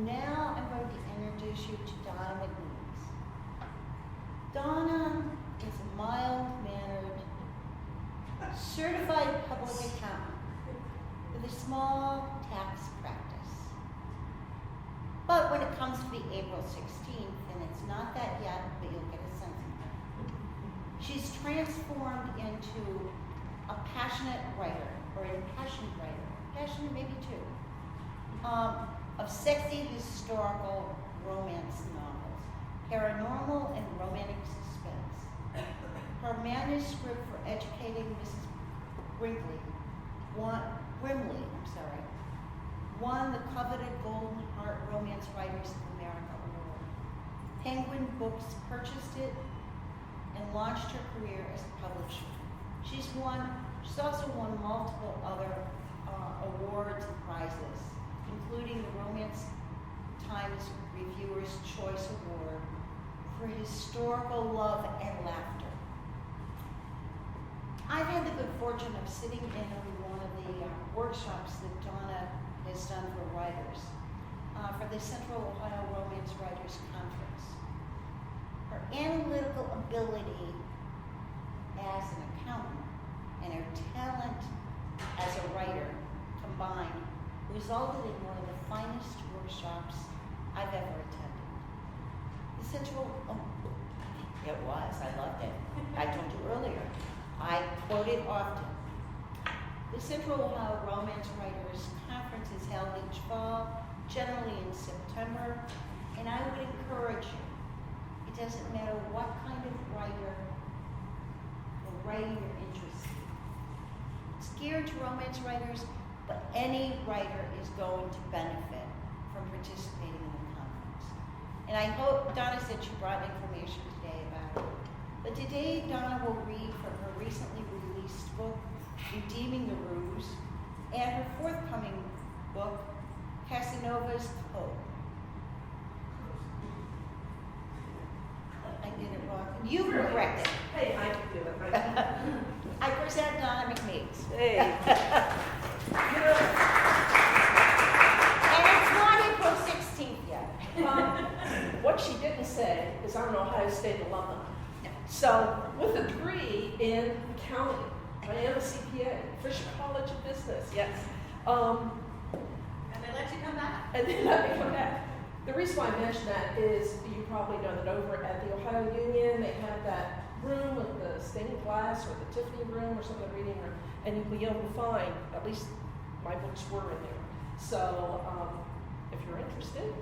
now I'm going to introduce you to Donna MacMeans. Donna is a mild-mannered, certified public accountant with a small tax practice. But when it comes to the April 16th, and it's not that yet, but you'll get a sense of it, she's transformed into a passionate writer, or an impassioned writer, passionate maybe too, of sexy historical romance novels, paranormal and romantic suspense. Her manuscript for Educating Mrs. Brimley won the coveted Golden Heart Romance Writers of America Award. Penguin Books purchased it and launched her career as a publisher. She's also won multiple other awards and prizes, including the Romance Times Reviewer's Choice Award for historical love and laughter. I've had the good fortune of sitting in on one of the workshops that Donna has done for writers, for the Central Ohio Romance Writers Conference. Her analytical ability as an accountant and her talent as a writer combined resulted in one of the finest workshops I've ever attended. It was, I loved it. I told you earlier, I quote it often. The Central Ohio Romance Writers Conference is held each fall, generally in September, and I would encourage you, it doesn't matter what kind of writer or writing you're interested in. It's geared to romance writers, but any writer is going to benefit from participating in the conference. And I hope, Donna said she brought information today about it. But today, Donna will read from her recently released book, Redeeming the Ruse, and her forthcoming book, Casanova Code. I did it wrong. You correct it. Hey, I can do it. I present Donna MacMeans. Hey. And it's not April 16th yet. What she didn't say is I'm an Ohio State alumna. So, with a degree in accounting, I am a CPA, Fisher College of Business, yes. And they let you come back. And then let me come back. The reason why I mention that is you probably know that over at the Ohio Union, they have that room with the stained glass or the Tiffany room or some of the reading room, and you'll be able to find, at least my books were in there. So, if you're interested,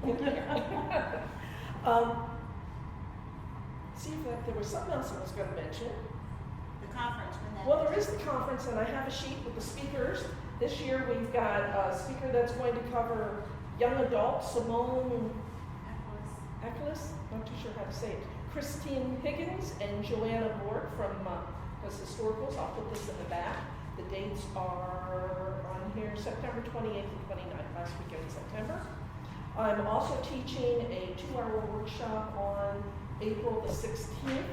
get there. See if there was something else I was going to mention. The conference, when that Well, there is the conference, and I have a sheet with the speakers. This year we've got a speaker that's going to cover young adults, Simone Eccles, not too sure how to say it, Christine Higgins, and Joanna Borg from those historicals. I'll put this in the back. The dates are on here, September 28th and 29th, last weekend in September. I'm also teaching a 2-hour workshop on April the 16th,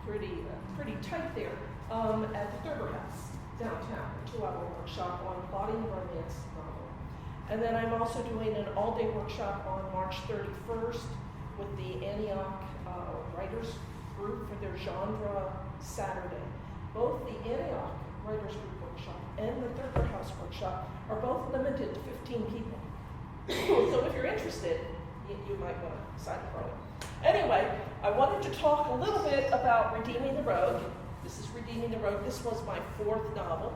pretty tight there, at the Thurber House downtown, a 2-hour workshop on plotting the romance novel. And then I'm also doing an all-day workshop on March 31st with the Antioch Writers Group for their Genre Saturday. Both the Antioch Writers Group workshop and the Thurber House workshop are both limited to 15 people. So if you're interested, you might want to sign up early. Anyway, I wanted to talk a little bit about Redeeming the Rogue. This is Redeeming the Rogue. This was my 4th novel.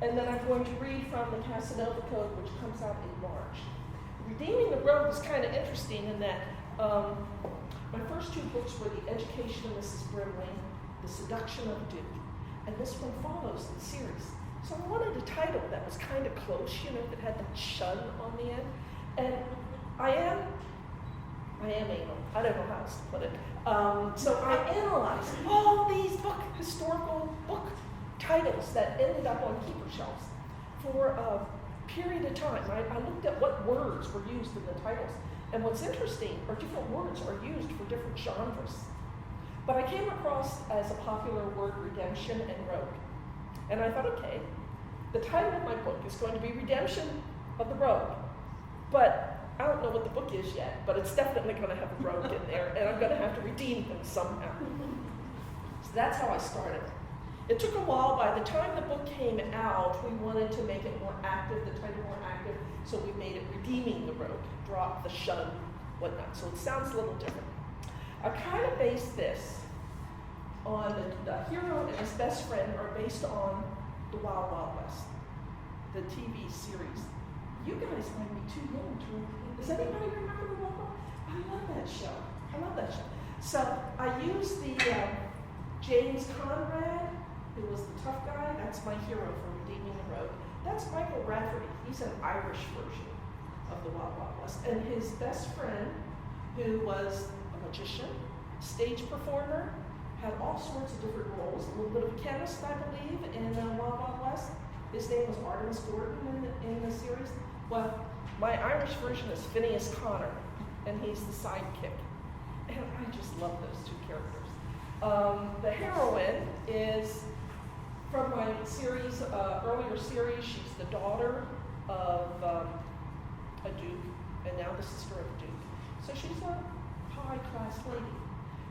And then I'm going to read from the Casanova Code, which comes out in March. Redeeming the Rogue was kind of interesting in that my first 2 books were The Education of Mrs. Brimley, The Seduction of Duke, and this one follows the series. So I wanted a title that was kind of close, that had the shun on the end. And I am anal. I don't know how else to put it. So I analyzed all these historical book titles that ended up on keeper shelves for a period of time. I looked at what words were used in the titles. And what's interesting are different words are used for different genres. But I came across as a popular word, redemption and rogue. And I thought, okay, the title of my book is going to be Redemption of the Rogue. But I don't know what the book is yet, but it's definitely going to have a rogue in there, and I'm going to have to redeem him somehow. So that's how I started. It took a while. By the time the book came out, we wanted to make it more active, the title more active, so we made it Redeeming the Rogue, drop the shun, whatnot. So it sounds a little different. I kind of based this on the hero and his best friend are based on the Wild Wild West, the TV series. You guys might be too young to. Does anybody remember the Wild Wild? I love that show. I love that show. So I used the James Conrad, who was the tough guy. That's my hero for Redeeming the Rogue. That's Michael Rafferty. He's an Irish version of the Wild Wild West. And his best friend, who was a magician, stage performer, had all sorts of different roles. A little bit of a chemist, I believe, in Wild Wild West. His name was Artemis Gordon in the series. Well, my Irish version is Phineas Connor, and he's the sidekick. And I just love those two characters. The heroine is from my series, earlier series. She's the daughter of a duke, and now the sister of a duke. So she's a high-class lady.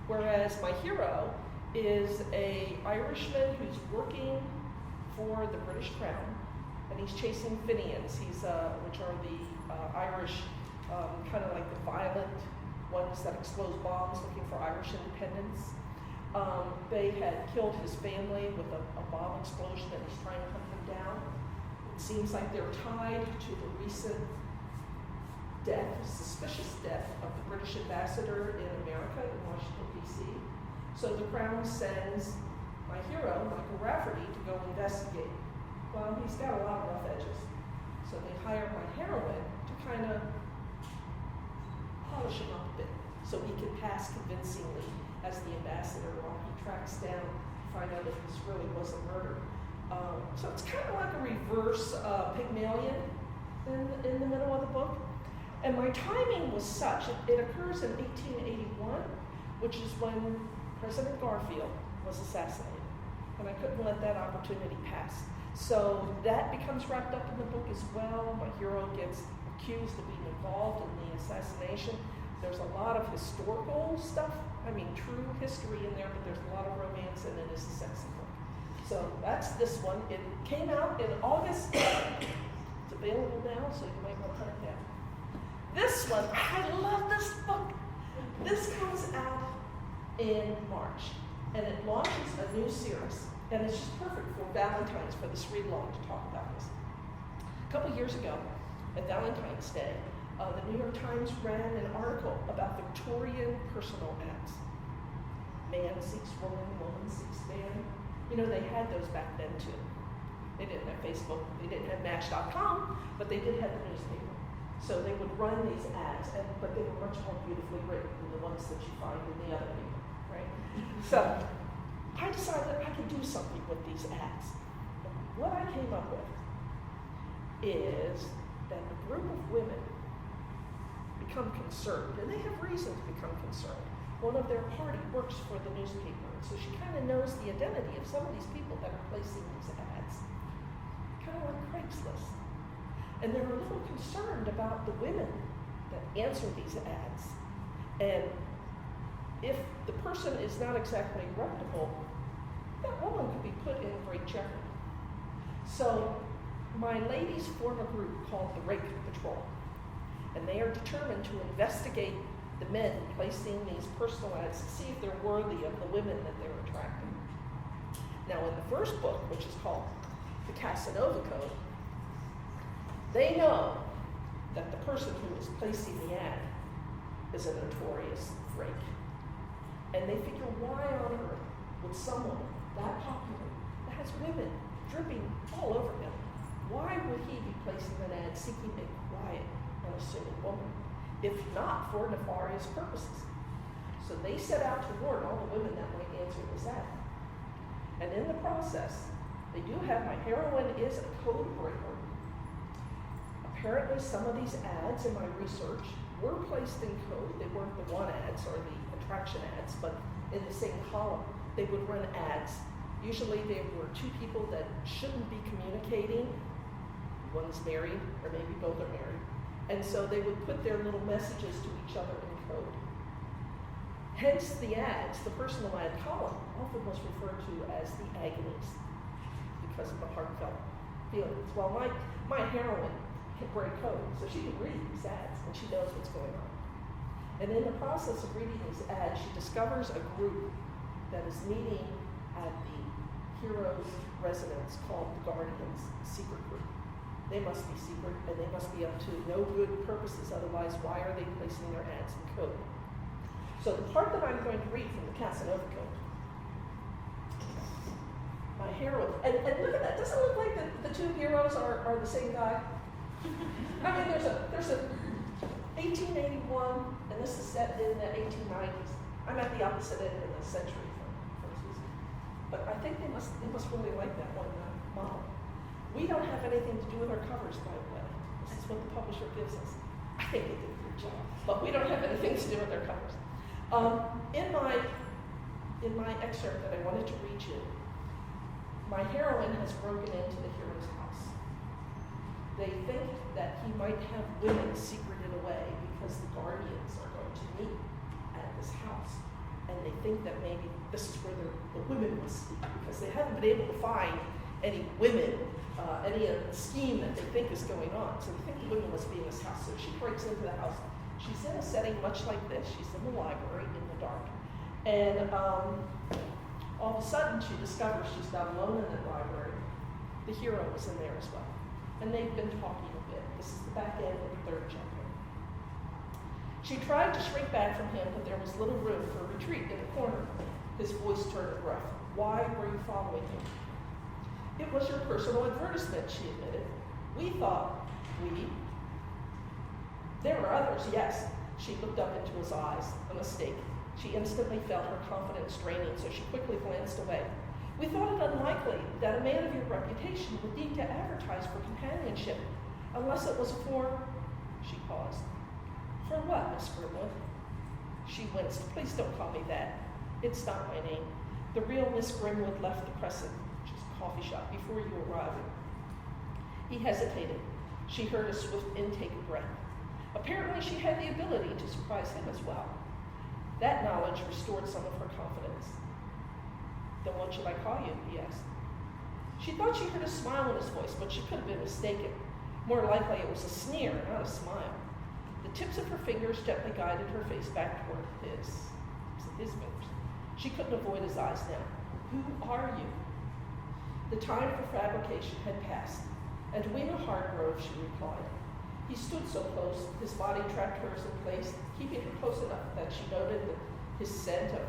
Whereas my hero is an Irishman who's working for the British Crown, and he's chasing Fenians. He's which are the Irish, kind of like the violent ones that explode bombs, looking for Irish independence. They had killed his family with a bomb explosion, and he's trying to hunt them down. It seems like they're tied to the recent suspicious death of the British ambassador in America, in Washington, D.C. So the Crown sends my hero, Michael Rafferty, to go investigate. Well, he's got a lot of rough edges. So they hire my heroine to kind of polish him up a bit so he can pass convincingly as the ambassador while he tracks down to find out if this really was a murder. So it's kind of like a reverse Pygmalion in the middle of the book. And my timing was such, it occurs in 1881, which is when President Garfield was assassinated. And I couldn't let that opportunity pass. So that becomes wrapped up in the book as well. My hero gets accused of being involved in the assassination. There's a lot of historical stuff, true history in there, but there's a lot of romance, and it is a sexy book. So that's this one. It came out in August. It's available now, so you might want to hunt it down. This one, I love this book. This comes out in March, and it launches a new series, and it's just perfect for Valentine's, for this read-along to talk about this. A couple years ago, at Valentine's Day, the New York Times ran an article about Victorian personal ads. Man seeks woman, woman seeks man. They had those back then too. They didn't have Facebook, they didn't have Match.com, but they did have the newspaper. So they would run these ads, but they were much more beautifully written than the ones that you find in the other paper, right? So I decided I could do something with these ads. And what I came up with is that a group of women become concerned, and they have reason to become concerned. One of their party works for the newspaper, so she kind of knows the identity of some of these people that are placing these ads, kind of like Craigslist. And they're a little concerned about the women that answer these ads. And if the person is not exactly reputable, that woman could be put in great jeopardy. So my ladies form a group called the Rake Patrol, and they are determined to investigate the men placing these personal ads to see if they're worthy of the women that they're attracting. Now in the first book, which is called the Casanova Code, they know that the person who is placing the ad is a notorious rake. And they figure, why on earth would someone that popular, that has women dripping all over him, why would he be placing an ad seeking a quiet, unassuming woman, if not for nefarious purposes? So they set out to warn all the women that might answer this ad. And in the process, they do have, my heroine is a code breaker. Apparently some of these ads in my research were placed in code. They weren't the one ads or the attraction ads, but in the same column. They would run ads. Usually there were two people that shouldn't be communicating. One's married, or maybe both are married. And And so they would put their little messages to each other in code. Hence the ads, the personal ad column, often was referred to as the agonies because of the heartfelt feelings. Well, my heroine can break code, so she can read these ads and she knows what's going on. And in the process of reading these ads, she discovers a group that is meeting at the hero's residence called the Guardians Secret Group. They must be secret and they must be up to no good purposes, otherwise why are they placing their ads in code? So the part that I'm going to read from the Casanova Code, my hero, and look at that, doesn't it look like the two heroes are the same guy? I mean, there's a 1881, and this is set in the 1890s. I'm at the opposite end of the century from Susan. But I think they must really like that one model. We don't have anything to do with our covers, by the way. This is what the publisher gives us. I think they did a good job, but we don't have anything to do with our covers. In my excerpt that I wanted to read you, my heroine has broken into the hero's house. They think that he might have women secreted away because the guardians are going to meet at this house. And they think that maybe this is where the women must be because they haven't been able to find any women, any scheme that they think is going on. So they think the women must be in this house. So she breaks into the house. She's in a setting much like this. She's in the library in the dark. And all of a sudden she discovers she's not alone in the library. The hero was in there as well. And they've been talking a bit. This is the back end of the third chapter. She tried to shrink back from him, but there was little room for retreat in the corner. His voice turned gruff. Why were you following him? It was your personal advertisement, she admitted. We thought, there were others, yes. She looked up into his eyes, a mistake. She instantly felt her confidence draining, so she quickly glanced away. We thought it unlikely that a man of your reputation would need to advertise for companionship, unless it was for, she paused. For what, Miss Brimley? She winced. Please don't call me that. It's not my name. The real Miss Grimwood left the Crescent, which is a coffee shop, before you arrived. He hesitated. She heard a swift intake of breath. Apparently she had the ability to surprise him as well. That knowledge restored some of her confidence. Then what should I call you? He asked. She thought she heard a smile in his voice, but she could have been mistaken. More likely it was a sneer, not a smile. The tips of her fingers gently guided her face back toward his fingers. She couldn't avoid his eyes now. Who are you? The time for fabrication had passed. Edwina Hargrove, she replied. He stood so close, his body trapped hers in place, keeping her close enough that she noted his scent of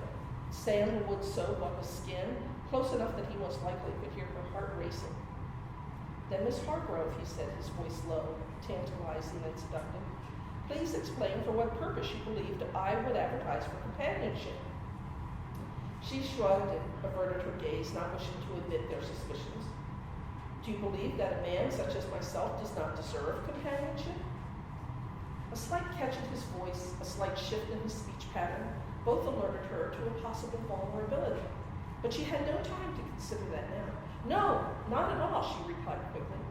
sandalwood soap on his skin, close enough that he most likely could hear her heart racing. Then Miss Hargrove, he said, his voice low, tantalizing and seductive, please explain for what purpose you believed I would advertise for companionship. She shrugged and averted her gaze, not wishing to admit their suspicions. Do you believe that a man such as myself does not deserve companionship? A slight catch in his voice, a slight shift in his speech pattern, both alerted her to a possible vulnerability. But she had no time to consider that now. No, not at all, she replied quickly.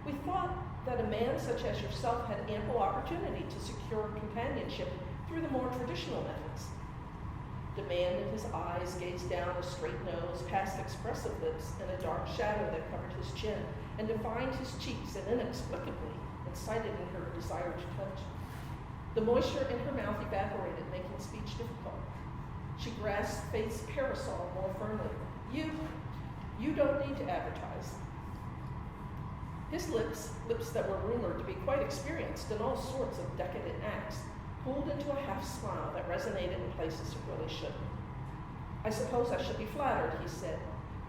We thought that a man such as yourself had ample opportunity to secure companionship through the more traditional methods. The man in his eyes gazed down a straight nose, past expressive lips, and a dark shadow that covered his chin, and defined his cheeks, and inexplicably incited in her a desire to touch. The moisture in her mouth evaporated, making speech difficult. She grasped Faith's parasol more firmly. You don't need to advertise. His lips that were rumored to be quite experienced in all sorts of decadent acts, pulled into a half smile that resonated in places it really shouldn't. I suppose I should be flattered, he said,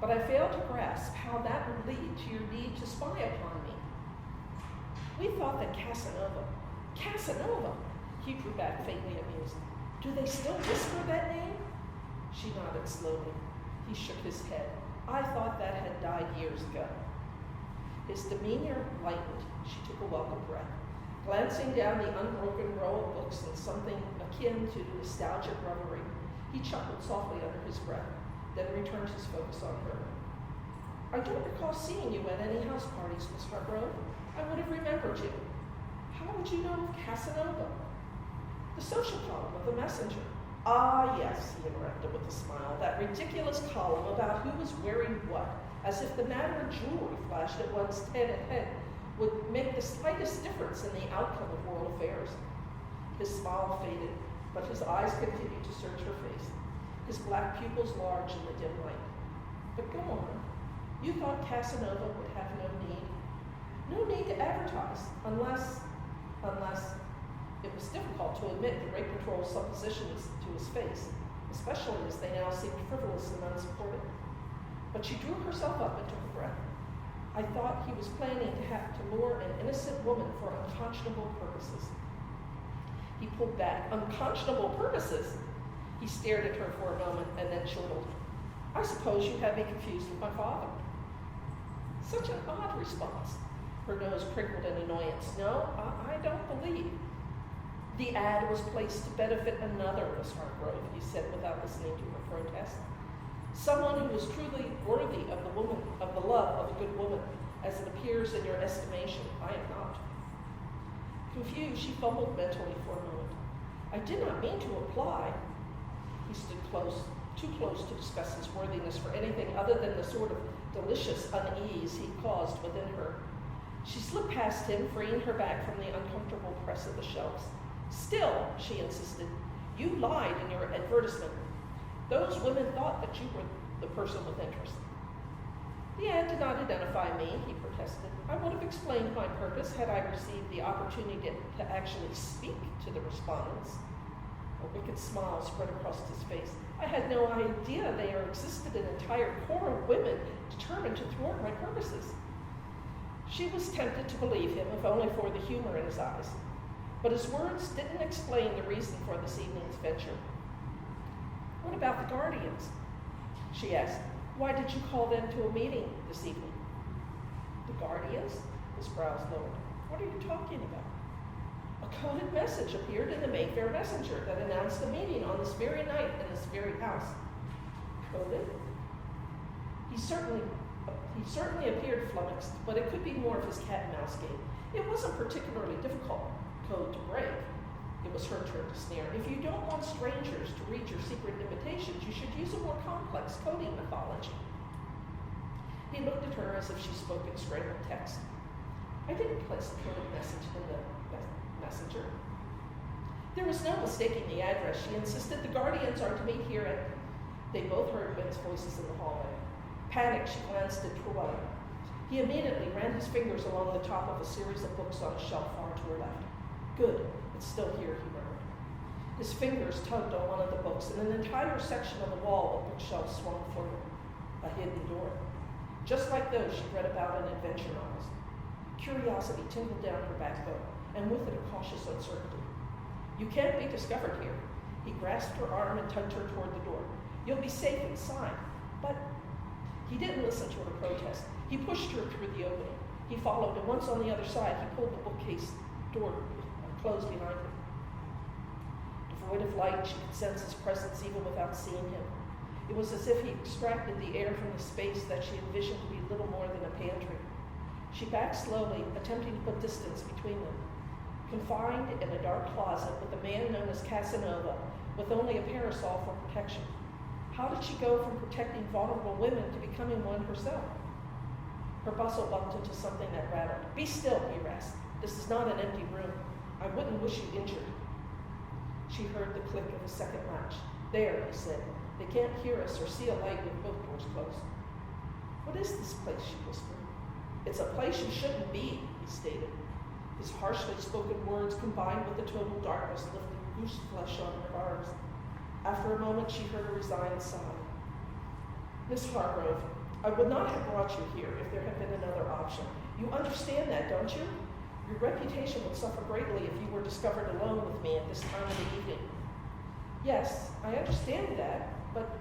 but I fail to grasp how that would lead to your need to spy upon me. We thought that Casanova, he drew back faintly amused. Do they still whisper that name? She nodded slowly. He shook his head. I thought that had died years ago. His demeanor lightened. She took a welcome breath. Glancing down the unbroken row of books in something akin to nostalgic reverie, he chuckled softly under his breath, then returned his focus on her. I don't recall seeing you at any house parties, Miss Hargrove. I would have remembered you. How would you know of Casanova? The social column of the Messenger. Ah, yes, he interrupted with a smile, that ridiculous column about who was wearing what, as if the matter of jewelry flashed at one's head would make the slightest difference in the outcome of world affairs. His smile faded, but his eyes continued to search her face, his black pupils large in the dim light. But go on. You thought Casanova would have no need to advertise, unless it was difficult to admit the Great Patrol's suppositions to his face, especially as they now seemed frivolous and unsupported. But she drew herself up and took a breath. I thought he was planning to lure an innocent woman for unconscionable purposes. He pulled back. Unconscionable purposes? He stared at her for a moment and then chortled. I suppose you had me confused with my father. Such an odd response. Her nose crinkled in annoyance. No, I don't believe. The ad was placed to benefit another Miss Hargrove, he said without listening to her protest. Someone who was truly worthy of the love of a good woman, as it appears in your estimation. I am not. Confused, she fumbled mentally for a moment. I did not mean to imply. He stood too close to discuss his worthiness for anything other than the sort of delicious unease he caused within her. She slipped past him, freeing her back from the uncomfortable press of the shelves. Still, she insisted, you lied in your advertisement. Those women thought that you were the person with interest. The ad did not identify me, he protested. I would have explained my purpose had I received the opportunity to actually speak to the respondents. A wicked smile spread across his face. I had no idea there existed an entire corps of women determined to thwart my purposes. She was tempted to believe him, if only for the humor in his eyes. But his words didn't explain the reason for this evening's venture. What about the Guardians? She asked. Why did you call them to a meeting this evening? The Guardians? His brows lowered. What are you talking about? A coded message appeared in the Mayfair Messenger that announced a meeting on this very night in this very house. Coded? He certainly appeared flummoxed, but it could be more of his cat and mouse game. It wasn't particularly difficult code to break. It was her turn to sneer. If you don't want strangers to read your secret invitations, you should use a more complex coding methodology. He looked at her as if she spoke in scrambled text. I didn't place a coded message in the messenger. There was no mistaking the address. She insisted the Guardians are to meet here at... They both heard men's voices in the hallway. Panicked, she glanced at Llewellyn. He immediately ran his fingers along the top of a series of books on a shelf far to her left. Good, it's still here, he murmured. His fingers tugged on one of the books, and an entire section of the wall of bookshelves swung forward, a hidden door. Just like those she read about in adventure novels. Curiosity tingled down her backbone, and with it a cautious uncertainty. You can't be discovered here. He grasped her arm and tugged her toward the door. You'll be safe inside. But he didn't listen to her protest. He pushed her through the opening. He followed, and once on the other side, he pulled the bookcase door closed behind him. Devoid of light, she could sense his presence even without seeing him. It was as if he extracted the air from the space that she envisioned to be little more than a pantry. She backed slowly, attempting to put distance between them. Confined in a dark closet with a man known as Casanova, with only a parasol for protection. How did she go from protecting vulnerable women to becoming one herself? Her bustle bumped into something that rattled. Be still, he rasped. This is not an empty room. I wouldn't wish you injured. She heard the click of a second latch. There, he said. They can't hear us or see a light with both doors closed. What is this place, she whispered. It's a place you shouldn't be, he stated. His harshly spoken words combined with the total darkness lifted goose flesh on her arms. After a moment, she heard a resigned sigh. Miss Hargrove, I would not have brought you here if there had been another option. You understand that, don't you? Your reputation would suffer greatly if you were discovered alone with me at this time of the evening. Yes, I understand that, but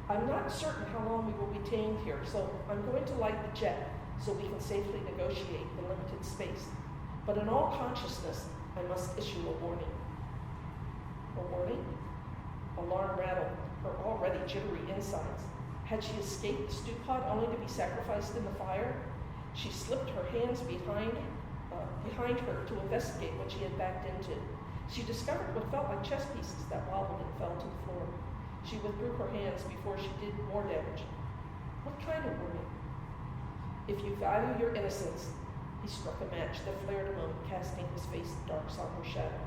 I'm not certain how long we will be detained here, so I'm going to light the jet so we can safely negotiate the limited space. But in all consciousness, I must issue a warning. A warning? Alarm rattled her already jittery insides. Had she escaped the stew pot only to be sacrificed in the fire? She slipped her hands behind behind her to investigate what she had backed into. She discovered what felt like chess pieces that wobbled and fell to the floor. She withdrew her hands before she did more damage. What kind of warning? If you value your innocence, he struck a match that flared a moment, casting his face in dark, somber shadow.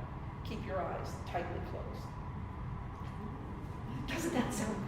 Keep your eyes tightly closed. Doesn't that sound